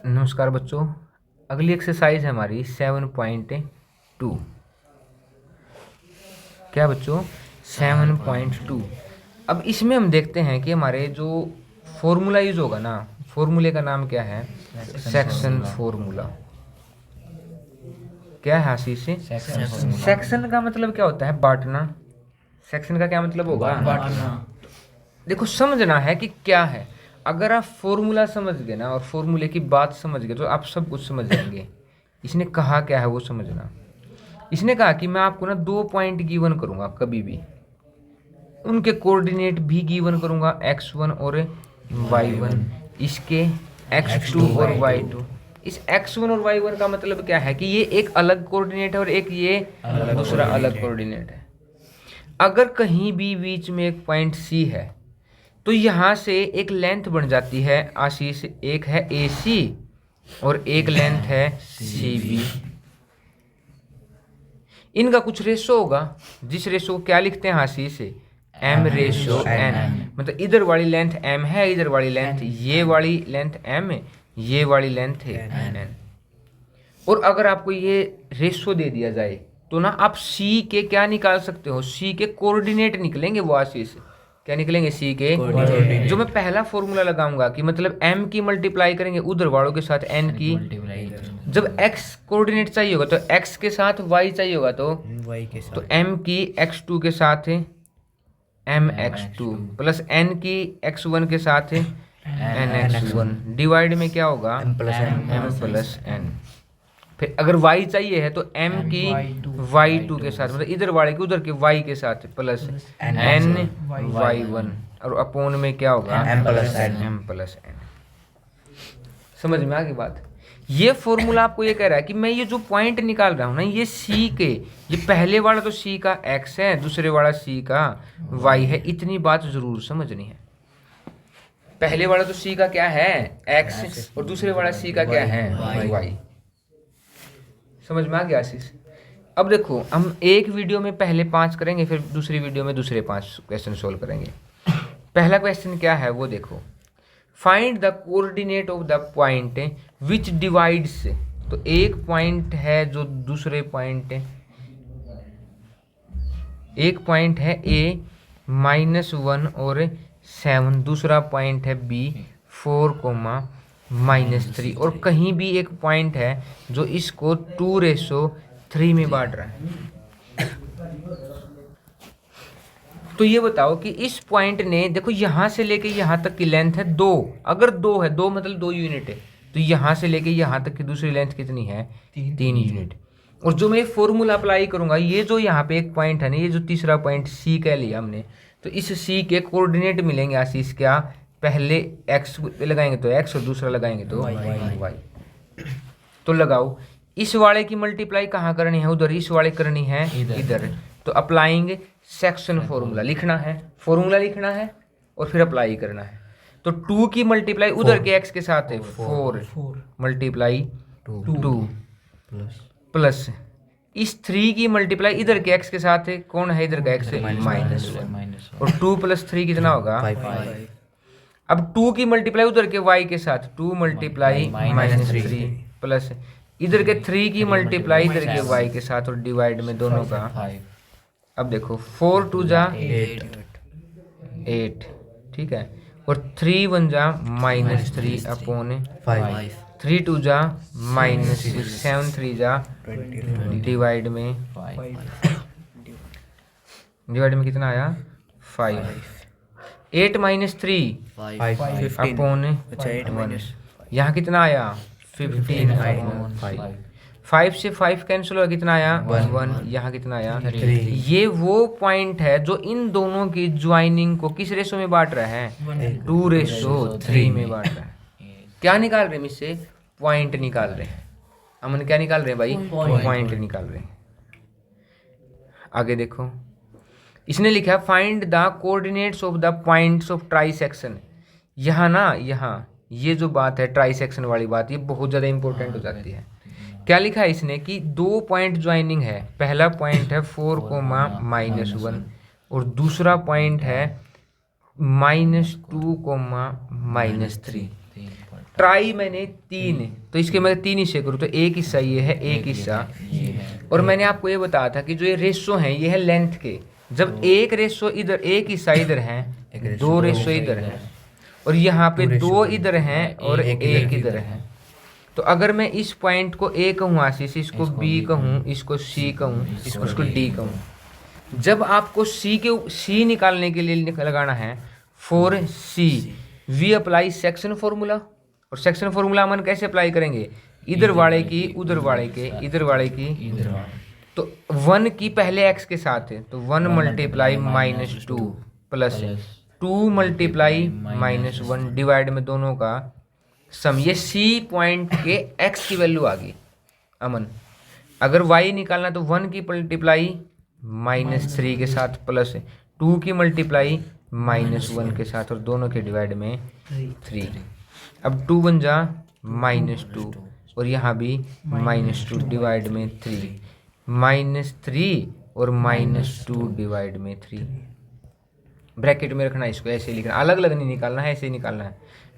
नमस्कार बच्चों। अगली एक्सरसाइज है हमारी 7.2। क्या बच्चों? 7.2। अब इसमें हम देखते हैं कि हमारे जो फॉर्मूला यूज होगा ना, फॉर्मूले का नाम क्या है? Section formula. क्या है आशीष? सेक्शन का मतलब क्या होता है? बांटना। सेक्शन का क्या मतलब होगा? बांटना। देखो, समझना है कि क्या है। अगर आप फॉर्मूला समझ गए ना और फॉर्मूले की बात समझ गए तो आप सब कुछ समझ जाएंगे। इसने कहा क्या है वो समझना। इसने कहा कि मैं आपको ना 2 पॉइंट गिवन करूंगा, कभी भी उनके कोऑर्डिनेट भी गिवन करूंगा, x1 और y1, इसके x2 और y2। इस x1 और y1 का मतलब क्या है कि ये एक अलग कोऑर्डिनेट है और एक ये दूसरा अलग कोऑर्डिनेट है। अगर कहीं भी बीच में एक पॉइंट C है तो यहाँ से एक लेंथ बन जाती है आशीष, एक है AC और एक लेंथ है CB। इनका कुछ रेशो होगा, जिस रेशो को क्या लिखते हैं आशीष? M ratio N। मतलब इधर वाली लेंथ M है, इधर वाली लेंथ, ये वाली लेंथ M है, ये वाली लेंथ है N। और अगर आपको ये रेशो दे दिया जाए तो ना आप C के क्या निकाल सकते हो? C के कोऑर्डिनेट निकलेंगे वो आशीष। क्या निकलेंगे? C के कोऑर्डिनेट। जो मैं पहला फॉर्मूला लगाऊंगा कि मतलब M की मल्टीप्लाई करेंगे उधर वालों के साथ N की। जब X कोऑर्डिनेट चाहिए होगा तो X के साथ Y चाहिए होगा तो y के साथ तो M की x2 के साथ है mx2 प्लस N की x1 के साथ है nx1। डिवाइड में क्या होगा? m plus m plus n। फिर अगर y चाहिए है तो m की y2 के साथ, मतलब इधर वाले के उधर के y के साथ प्लस n y1 और अपोन में क्या होगा? m plus n। m plus n। समझ में आ गई बात? ये फॉर्मूला आपको ये कह रहा है कि मैं ये जो पॉइंट निकाल रहा हूँ ना, ये C के, ये पहले वाला तो C का x है, दूसरे वाला C का y है। इतनी बात जरूर समझनी है। पहले वाला तो C का क्या है? x और दूसरे वाला C का क्या है? y। समझ में आ गया आशीष? अब देखो, हम एक वीडियो में पहले 5 करेंगे, फिर दूसरी वीडियो में दूसरे 5 क्वेश्चन सोल्व करेंगे। पहला क्वेश्चन क्या है वो देखो। Find the coordinate of the point which divides. तो एक पॉइंट है जो दूसरे पॉइंट, एक पॉइंट है A -1 और 7, दूसरा पॉइंट है B 4, -3, और कहीं भी एक पॉइंट है जो इसको 2:3 में बांट रहा है। तो ये बताओ कि इस पॉइंट ने, देखो यहाँ से लेके यहाँ तक की लेंथ है 2। अगर 2 है, 2 मतलब 2 यूनिट है, तो यहाँ से लेके यहाँ तक की दूसरी लेंथ कितनी है? 3 यूनिट। और जो मैं फॉर्मूला अप्लाई करूंगा, ये जो यहाँ पे एक पॉइंट है ना, ये जो तीसरा पॉइंट C कह लिया हमने, तो इस C के कोऑर्डिनेट मिलेंगे आशीष क्या? पहले x लगाएंगे तो x और दूसरा लगाएंगे तो y। तो लगाओ, इस वाले की मल्टीप्लाई कहाँ करनी है? उधर। इस वाले करनी है इधर। तो अप्लाइंग सेक्शन फॉर्मूला लिखना है, फॉर्मूला लिखना है और फिर अप्लाई करना है। तो 2 की मल्टीप्लाई उधर के x के साथ है 4 मल्टीप्लाई 2 प्लस इस 3 की मल्टीप्लाई इधर के x के साथ है, कौन है इधर का x? -1। और 2 + 3 कितना होगा? 5। अब 2 की मल्टीप्लाई उधर के y के साथ, 2 मल्टीप्लाई -3 प्लस इधर के 3 की मल्टीप्लाई इधर के y के साथ और डिवाइड में दोनों का। अब देखो 4 2 जा 8, ठीक है, और 3 1 जा -3 अपॉन 5, 3 2 जा -6, 7 3 जा डिवाइड में कितना आया? 5। 8 -3 अपॉन 1, यहाँ कितना आया? 15 अपॉन 5। 5 से 5 कैंसिल हुआ, कितना आया? 1। यहाँ कितना आया? 3। ये वो पॉइंट है जो इन दोनों की ज्वाइनिंग को किस रेशो में बांट रहा है? 2:3 में बांट रहा है। क्या निकाल रहे हैं इससे? पॉइंट निकाल रहे हैं। हमने क्या निकाल रहे हैं भाई? पॉइंट निकाल रहे हैं। आगे देखो, इसने लिखा find the coordinates of the points of try section. यहाँ ना, यहाँ ये जो बात है ट्राई सेक्शन वाली बात, ये बहुत ज़्यादा इंपॉर्टेंट हो जाती है। क्या लिखा है इसने कि 2 पॉइंट ज्वाइनिंग है। पहला पॉइंट है 4, -1 और दूसरा पॉइंट है -2, -3। ट्राई मैंने 3, तो इसके मैं 3 हिस्से करूँ तो एक हिस्सा ये है, एक हिस्सा ये है। और मैंने आपको ये बताया था कि जो ये रेशो है ये है लेंथ के। जब एक रेशो इधर, एक हिस्सा इधर है, 2 रेशो इधर है, और यहाँ पे 2 इधर हैं और एक इधर है। तो अगर मैं इस पॉइंट को ए कहूँ आशीष, इसको बी कहूँ, इसको सी कहूँ, इसको डी कहूँ। जब आपको सी निकालने के लिए लगाना है for C V apply section formula. और सेक्शन फॉर्मूला हम कैसे अप्लाई करेंगे, इधर वाले की उधर वाले के, इधर वाले की इधर वाले। तो 1 की पहले x के साथ है, तो 1 मल्टीप्लाई -2 प्लस 2 मल्टीप्लाई -1 डिवाइड में दोनों का सम। ये सी पॉइंट के x की वैल्यू आ गई अमन। अगर y निकालना तो 1 की मल्टीप्लाई -3 के साथ प्लस 2 की मल्टीप्लाई -1 के साथ, और दोनों के डिवाइड में 3। अब 2 बन जा -2 और यहाँ भी -2 डिवाइड में 3, -3 और -2 डिवाइड में 3। ब्रैकेट में रखना, इसको ऐसे लिखना, अलग अलग नहीं निकालना है, ऐसे ही निकालना है।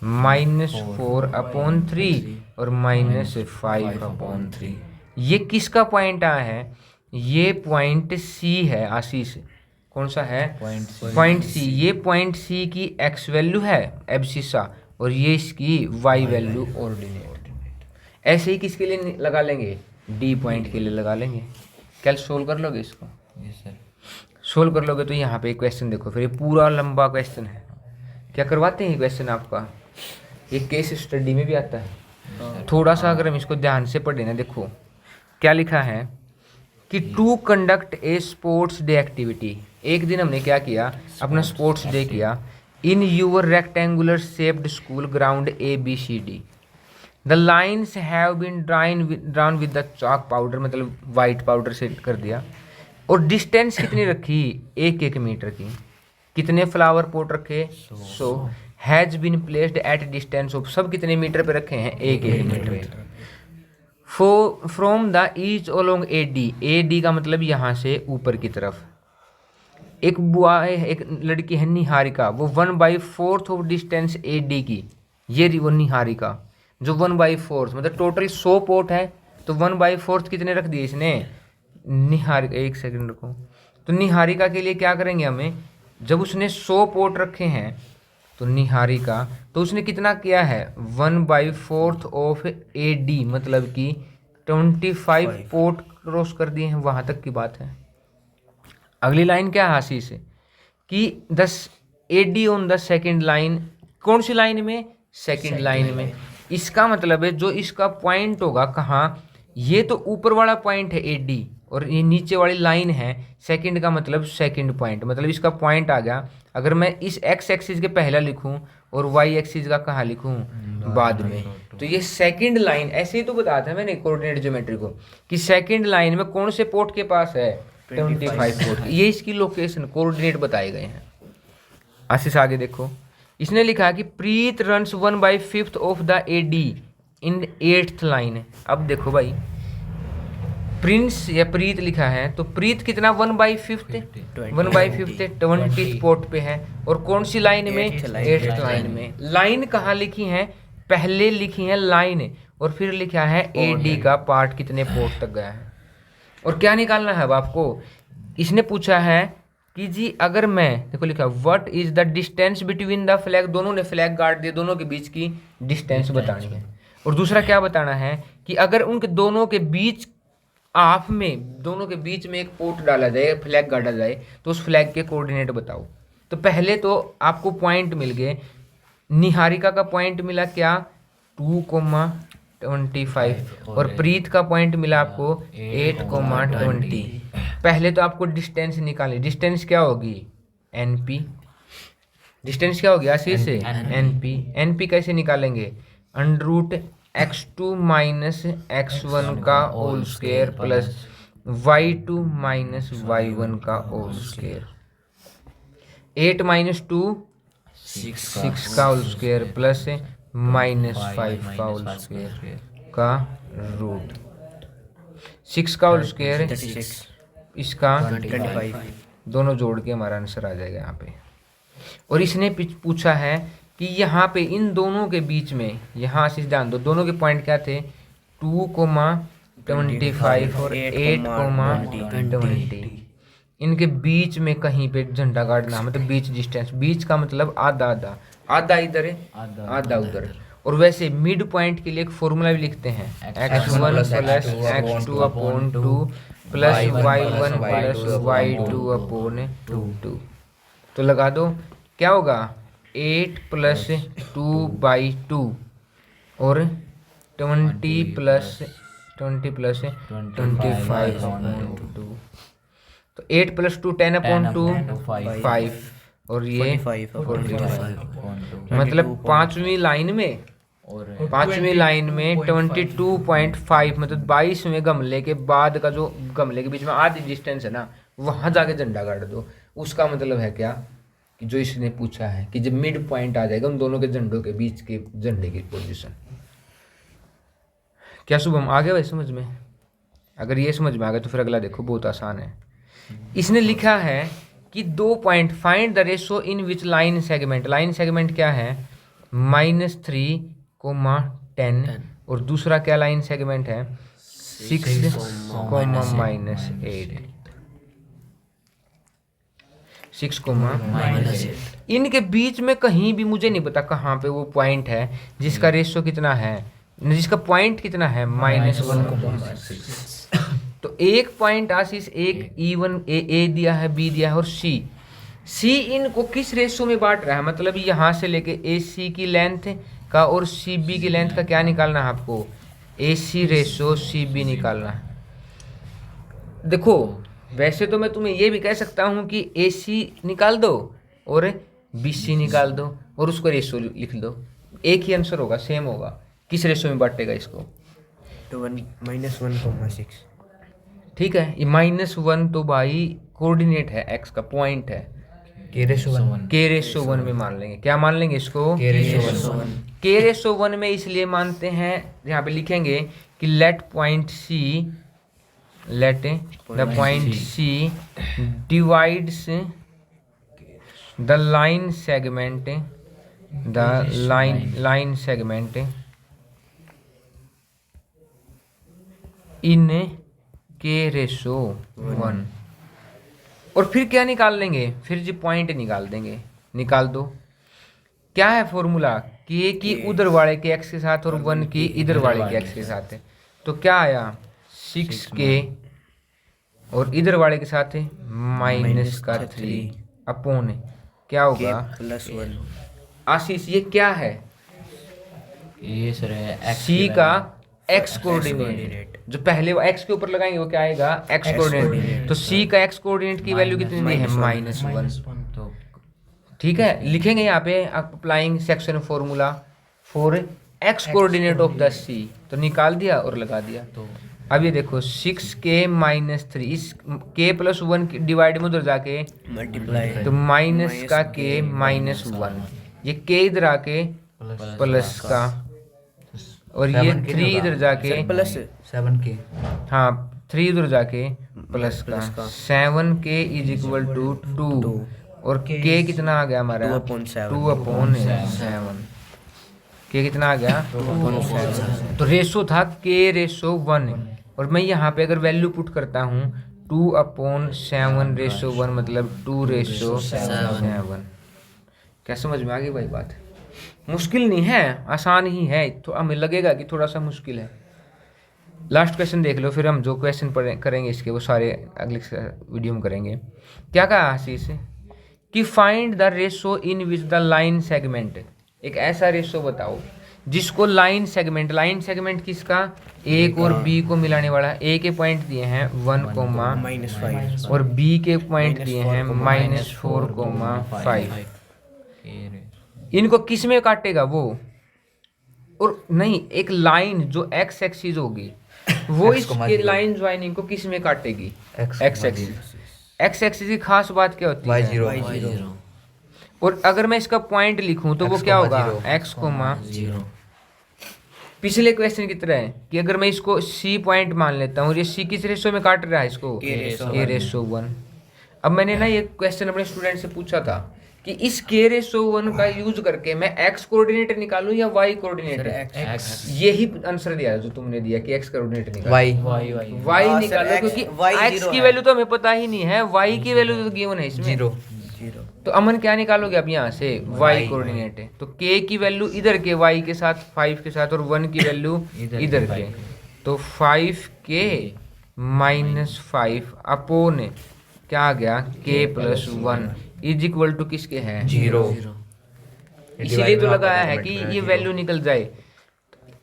-4/3 और -5/3। ये किसका पॉइंट आया है, ये पॉइंट सी है आशीष। कौन सा है, पॉइंट सी। ये पॉइंट सी की एक्स वैल्यू है एब्सिसा, और ये इसकी वाई वैल्यू ऑर्डिनेट। ऐसे ही किसके लिए लगा लेंगे, डी पॉइंट के लिए लगा लेंगे। कल सोल्व कर लोगे इसको? Yes sir. सोल्व कर लोगे तो यहाँ पे एक क्वेश्चन देखो, फिर ये पूरा लंबा क्वेश्चन है। क्या करवाते हैं ये क्वेश्चन आपका, ये केस स्टडी में भी आता है। थोड़ा सा अगर हम इसको ध्यान से पढ़े ना, देखो क्या लिखा है कि to conduct a sports day activity. एक दिन हमने क्या किया, अपना स्पोर्ट्स डे किया in your rectangular shaped school ground ABCD। The lines have been drawn with the chalk powder, मतलब वाइट पाउडर से कर दिया। और डिस्टेंस कितनी रखी, 1 मीटर की। कितने फ्लावर पॉट रखे, 100। Has been placed at distance of, सब कितने मीटर पे रखे हैं, 1 मीटर पे। From the each along AD का मतलब यहाँ से ऊपर की तरफ। एक बॉय, एक लड़की है निहारिका, वो 1/4 ऑफ डिस्टेंस AD की। ये वो निहारिका जो 1/4, मतलब टोटल 100 पोट है, तो 1/4 कितने रख दिए इसने, निहारिका। 1 सेकंड रखो। तो निहारिका के लिए क्या करेंगे हमें, जब उसने 100 पोट रखे हैं तो निहारिका, तो उसने कितना किया है, 1/4 ऑफ AD, मतलब कि 25 पोट क्रॉस कर दिए हैं। वहाँ तक की बात है। अगली लाइन क्या है आशीष, कि 10 AD on the second line. कौन सी लाइन में, सेकेंड लाइन में। इसका मतलब है जो इसका पॉइंट होगा कहाँ, ये तो ऊपर वाला पॉइंट है AD, और ये नीचे वाली लाइन है सेकंड का मतलब सेकंड पॉइंट, मतलब इसका पॉइंट आ गया। अगर मैं इस x एक्सिस के पहला लिखूं और y एक्सिस का कहाँ लिखूं, बाद में, तो ये सेकंड लाइन। ऐसे ही तो बताया था मैंने कोऑर्डिनेट ज्योमेट्री को, कि सेकंड लाइन में कौन से पोर्ट के पास है, 25 पोर्ट। ये इसकी लोकेशन कोऑर्डिनेट बताए गए हैं। आशीष आगे देखो, इसने लिखा कि Preet runs 1/5 of the AD in 8th line. अब देखो भाई, प्रिंस या प्रीत लिखा है, तो प्रीत कितना 1/5 20th पोर्ट पे है, और कौन सी लाइन में, 8th लाइन में। लाइन कहाँ लिखी है, पहले लिखी है लाइन, और फिर लिखा है AD का पार्ट कितने पोर्ट तक गया है। और क्या निकालना है अब आपको, इसने पूछा है कि जी अगर मैं, देखो लिखा what is the distance between the flag, दोनों ने फ्लैग गार्ड दिए, दोनों के बीच की डिस्टेंस बतानी है। और दूसरा क्या बताना है कि अगर उनके दोनों के बीच हाफ में, दोनों के बीच में एक पोर्ट डाला जाए, फ्लैग गाड़ा जाए, तो उस फ्लैग के कोऑर्डिनेट बताओ। तो पहले तो आपको पॉइंट मिल गए। निहारिका का पॉइंट मिला क्या, 2,25, और प्रीत का पॉइंट मिला आपको 8,20। पहले तो आपको डिस्टेंस निकालनी। डिस्टेंस क्या होगी, NP। डिस्टेंस क्या होगी आशीष से, NP कैसे निकालेंगे, √x2 - x1 का whole square plus y2 - y1 का होल स्क्वायर। 8 - 2 6 का होल स्क्वायर प्लस -5 का होल स्क्वायर का रूट। 6 का होल स्क्वायर, इसका 25, दोनों जोड़ के हमारा आंसर आ जाएगा यहाँ पे। और इसने पूछा है कि यहाँ पे इन दोनों के बीच में, यहाँ से ध्यान दो, दोनों के पॉइंट क्या थे, 2,25 और 8,20। इनके बीच में कहीं पे झंडा गाड़ना, मतलब बीच डिस्टेंस, बीच का मतलब आधा आधा, आधा इधर है आधा उधर। और वैसे मिड पॉइंट के लिए एक फॉर्मूला भी लिखते हैं, x1 + x2/2 plus y1 plus y2/2। तो लगा दो, क्या होगा, 8 + 2/2 और 20 + 25/2। तो 8 + 2 10/2 5 और ये 45। मतलब पांचवी लाइन में 22.5 मतलब 22वें गमले के बाद का, जो गमले के बीच में आधी डिस्टेंस है ना, वहां जाके झंडा गाड़ दो। उसका मतलब है क्या, कि जो इसने पूछा है कि जब मिड पॉइंट आ जाएगा उन दोनों के झंडों के बीच के झंडे की पोजीशन। क्या शुभम आ गया भाई समझ में? अगर ये समझ में आ गया तो फिर अगला देखो, बहुत आसान है। इसने लिखा है कि 2 point, find the ratio in which line segment, line segment क्या है, -3,10 और दूसरा क्या लाइन सेगमेंट है, 6, -8। 6, इनके बीच में कहीं भी मुझे नहीं पता कहाँ पे वो पॉइंट है जिसका रेशो कितना है, जिसका पॉइंट कितना है, -1,6। तो एक पॉइंट आशीष, एक E1 ए दिया है, बी दिया है और सी इनको किस रेशो में बांट रहा है, मतलब यहाँ से लेके AC की लेंथ का और CB की लेंथ का क्या निकालना है आपको, AC रेशो CB निकालना है। देखो वैसे तो मैं तुम्हें ये भी कह सकता हूँ कि AC निकाल दो और BC निकाल दो और उसको रेशो लिख दो, एक ही आंसर होगा, सेम होगा। किस रेशो में बांटेगा इसको, तो -1,6। ठीक है, ये -1 तो भाई कोऑर्डिनेट है, x का पॉइंट है, K/1 में मान लेंगे। क्या मान लेंगे इसको, K/1 में इसलिए मानते हैं, यहाँ पे लिखेंगे कि let the point C divides the line segment in K/1। और फिर क्या निकाल लेंगे, फिर जी पॉइंट निकाल देंगे, निकाल दो। क्या है फॉर्मूला, K की उधर वाले के x के साथ और 1 की इधर वाले के x के साथ है। तो क्या आया, 6K और इधर वाले के साथ है -3 अपॉन क्या होगा, +1। आशीष ये क्या है, ये सर है C का x कोऑर्डिनेट, जो पहले वो x के ऊपर लगाएंगे वो क्या आएगा, x कोऑर्डिनेट। तो C का x कोऑर्डिनेट की वैल्यू कितनी दी है, -1। तो ठीक है, लिखेंगे यहाँ पे applying section formula for x coordinate of the C, तो निकाल दिया और लगा दिया। तो अब ये देखो 6K - 3, इस K + 1 डिवाइड में उधर जाके मल्टीप्लाई, तो माइनस का K -1, ये K इधर आके प्लस का, और ये 3 इधर जाके +7K, हाँ 3 इधर जाके प्लस का 7K = 2 और K कितना आ गया हमारा, 2/7। K कितना आ गया, 2/7। तो रेशो था K/1 और मैं यहाँ पे अगर वैल्यू पुट करता हूँ 2/7/1 मतलब 2/7। क्या समझ में आ गई भाई बात? मुश्किल नहीं है, आसान ही है, तो हमें लगेगा कि थोड़ा सा मुश्किल है। लास्ट क्वेश्चन देख लो, फिर हम जो क्वेश्चन करेंगे इसके वो सारे अगले वीडियो में करेंगे। क्या कहा आशीष कि find the ratio in which the line segment, एक ऐसा रेशो बताओ जिसको लाइन सेगमेंट किसका, A और B को मिलाने वाला। A के पॉइंट दिए हैं 1, -5 और B के पॉइंट दिए हैं -4,5। इनको किस में काटेगा वो, और नहीं, एक लाइन जो x एक्सिस होगी वो इसके लाइन ज्वाइनिंग को किस में काटेगी, x एक्सिस की खास बात क्या होती है, y0। और अगर मैं इसका पॉइंट लिखूं तो वो क्या होगा, x, 0। पिछले क्वेश्चन की तरह है कि अगर मैं इसको C पॉइंट मान लेता हूँ, ये C किस रेशो में काट रहा है इसको, K/1। अब मैंने ना ये क्वेश्चन अपने स्टूडेंट से पूछा था कि इस के रेशो 1 का यूज करके मैं एक्स कोऑर्डिनेट निकालूं या वाई कोऑर्डिनेट। एक्स यही आंसर दिया है जो तुमने दिया कि एक्स कोऑर्डिनेट निकालो। वाई वाई वाई हाँ, निकालो सर, क्योंकि Y एक्स zero की है। वैल्यू तो हमें पता ही नहीं है, वाई की वैल्यू तो गिवन है इसमें। 0 जीरो तो अमन क्या निकालोगे अब यहाँ से y कोऑर्डिनेट है, तो k की वैल्यू इधर के y के साथ 5 के साथ और 1 की वैल्यू इधर इधर के के, तो 5k माइनस 5 अपोन क्या आ गया k plus 1 is equal to किसके है 0। इसीलिए तो लगाया है कि ये वैल्यू निकल जाए।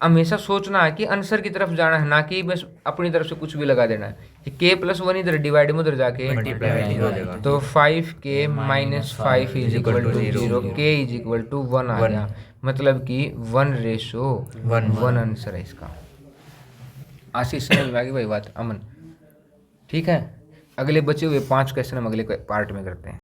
हमेशा सोचना है कि आंसर की तरफ जाना है, ना कि बस अपनी तरफ से कुछ भी लगा देना है। k प्लस 1 इधर डिवाइड में उधर जाके Multiply हो जाएगा। तो 5k minus 5 is equal to 0, k is equal to 1 आ गया, मतलब कि 1:1 आंसर है इसका। आशीष समझ में आ गई भाई बात अमन? ठीक है, अगले बचे हुए 5 क्वेश्चन हम अगले पार्ट में करते हैं।